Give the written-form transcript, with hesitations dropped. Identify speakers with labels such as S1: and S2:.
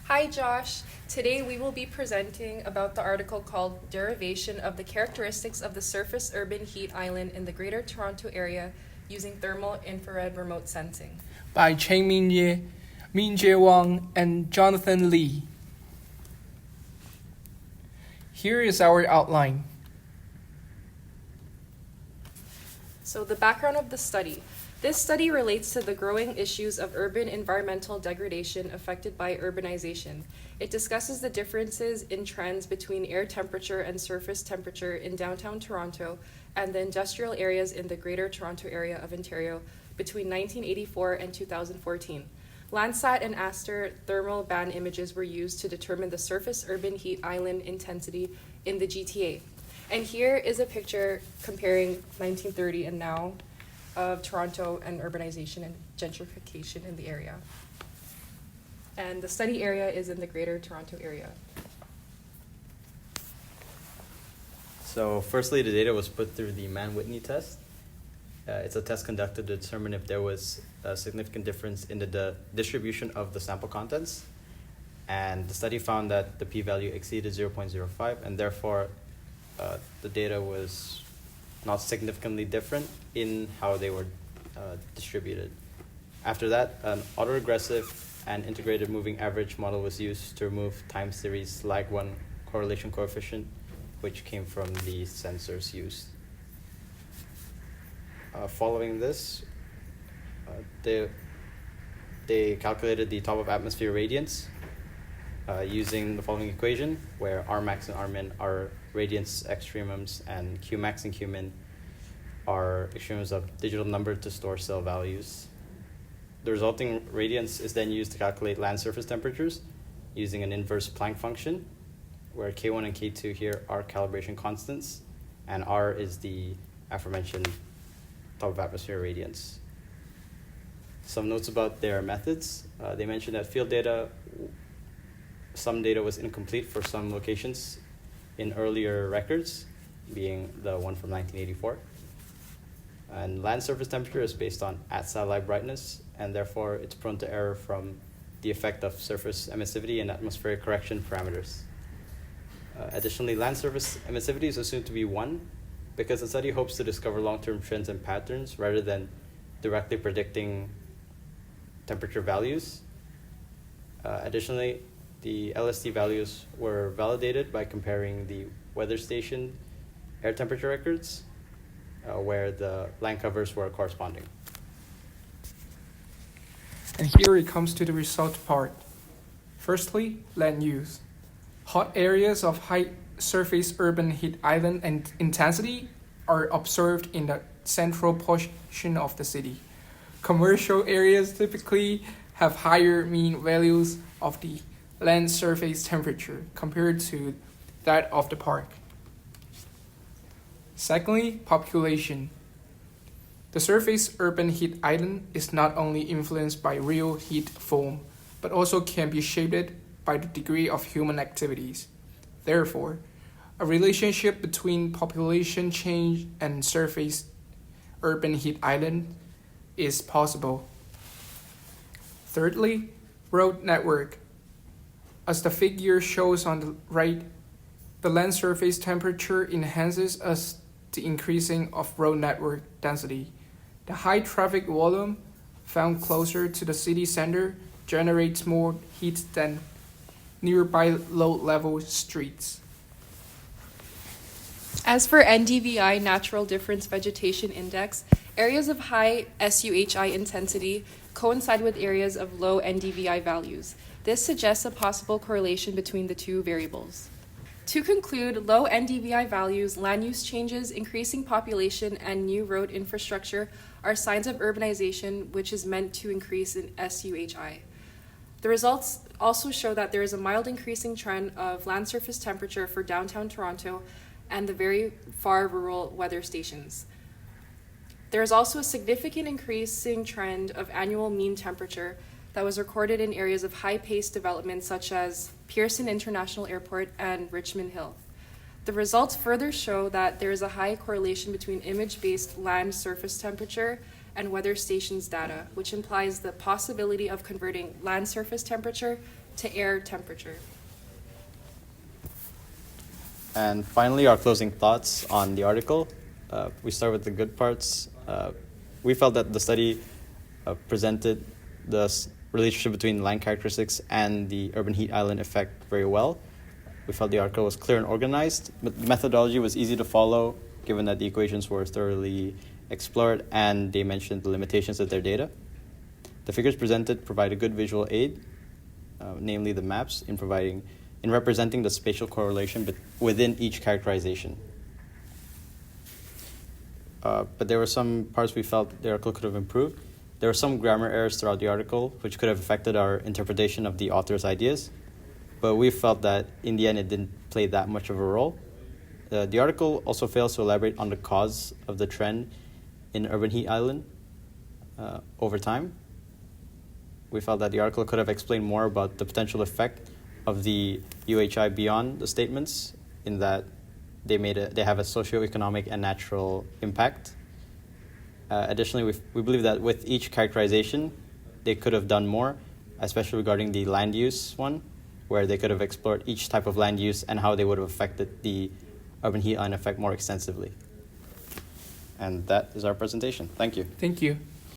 S1: Hi Josh, today we will be presenting about the article called Derivation of the Characteristics of the Surface Urban Heat Island in the Greater Toronto Area using Thermal Infrared Remote Sensing.
S2: By Cheng-Min Ye, Min-Jae Wang, and Jonathan Lee. Here is our outline.
S1: So the background of the study. This study relates to the growing issues of urban environmental degradation affected by urbanization. It discusses the differences in trends between air temperature and surface temperature in downtown Toronto and the industrial areas in the Greater Toronto Area of Ontario between 1984 and 2014. Landsat and Aster thermal band images were used to determine the surface urban heat island intensity in the GTA. And here is a picture comparing 1930 and now of Toronto and urbanization and gentrification in the area. And the study area is in the Greater Toronto Area.
S3: So firstly, the data was put through the Mann-Whitney test. It's a test conducted to determine if there was a significant difference in the distribution of the sample contents. And the study found that the p-value exceeded 0.05, and therefore the data was not significantly different in how they were distributed. After that, an autoregressive and integrated moving average model was used to remove time series lag1 correlation coefficient, which came from the sensors used. Following this, they calculated the top of atmosphere radiance using the following equation, where Rmax and Rmin are radiance extremums and Qmax and Qmin are extremums of digital number to store cell values. The resulting radiance is then used to calculate land surface temperatures using an inverse Planck function, where K1 and K2 here are calibration constants, and R is the aforementioned top of atmosphere radiance. Some notes about their methods. They mentioned that field data, some data was incomplete for some locations in earlier records, being the one from 1984. And land surface temperature is based on at-satellite brightness, and therefore it's prone to error from the effect of surface emissivity and atmospheric correction parameters. Additionally, land surface emissivity is assumed to be 1 because the study hopes to discover long-term trends and patterns rather than directly predicting temperature values. Additionally, the LST values were validated by comparing the weather station air temperature records, where the land covers were corresponding.
S2: And here it comes to the result part. Firstly, land use. Hot areas of high surface urban heat island and intensity are observed in the central portion of the city. Commercial areas typically have higher mean values of the land surface temperature compared to that of the park. Secondly, population. The surface urban heat island is not only influenced by real heat foam, but also can be shaped by the degree of human activities. Therefore, a relationship between population change and surface urban heat island is possible. Thirdly, road network. As the figure shows on the right, the land surface temperature enhances as the increasing of road network density. The high traffic volume found closer to the city center generates more heat than nearby low-level streets.
S1: As for NDVI, Natural Difference Vegetation Index, areas of high SUHI intensity coincide with areas of low NDVI values. This suggests a possible correlation between the two variables. To conclude, low NDVI values, land use changes, increasing population, and new road infrastructure are signs of urbanization, which is meant to increase in SUHI. The results also show that there is a mild increasing trend of land surface temperature for downtown Toronto and the very far rural weather stations. There is also a significant increasing trend of annual mean temperature that was recorded in areas of high-paced development such as Pearson International Airport and Richmond Hill. The results further show that there is a high correlation between image-based land surface temperature and weather stations data, which implies the possibility of converting land surface temperature to air temperature.
S3: And finally, our closing thoughts on the article. We start with the good parts. We felt that the study presented the relationship between land characteristics and the urban heat island effect very well. We felt the article was clear and organized, but the methodology was easy to follow, given that the equations were thoroughly explored and they mentioned the limitations of their data. The figures presented provide a good visual aid, namely the maps, in representing the spatial correlation within each characterization. But there were some parts we felt the article could have improved. There were some grammar errors throughout the article, which could have affected our interpretation of the author's ideas. But we felt that in the end, it didn't play that much of a role. The article also fails to elaborate on the cause of the trend in urban heat island over time. We felt that the article could have explained more about the potential effect of the UHI beyond the statements, in that they have a socioeconomic and natural impact. Additionally, we believe that with each characterization, they could have done more, especially regarding the land use one, where they could have explored each type of land use and how they would have affected the urban heat island effect more extensively. And that is our presentation. Thank you.
S2: Thank you.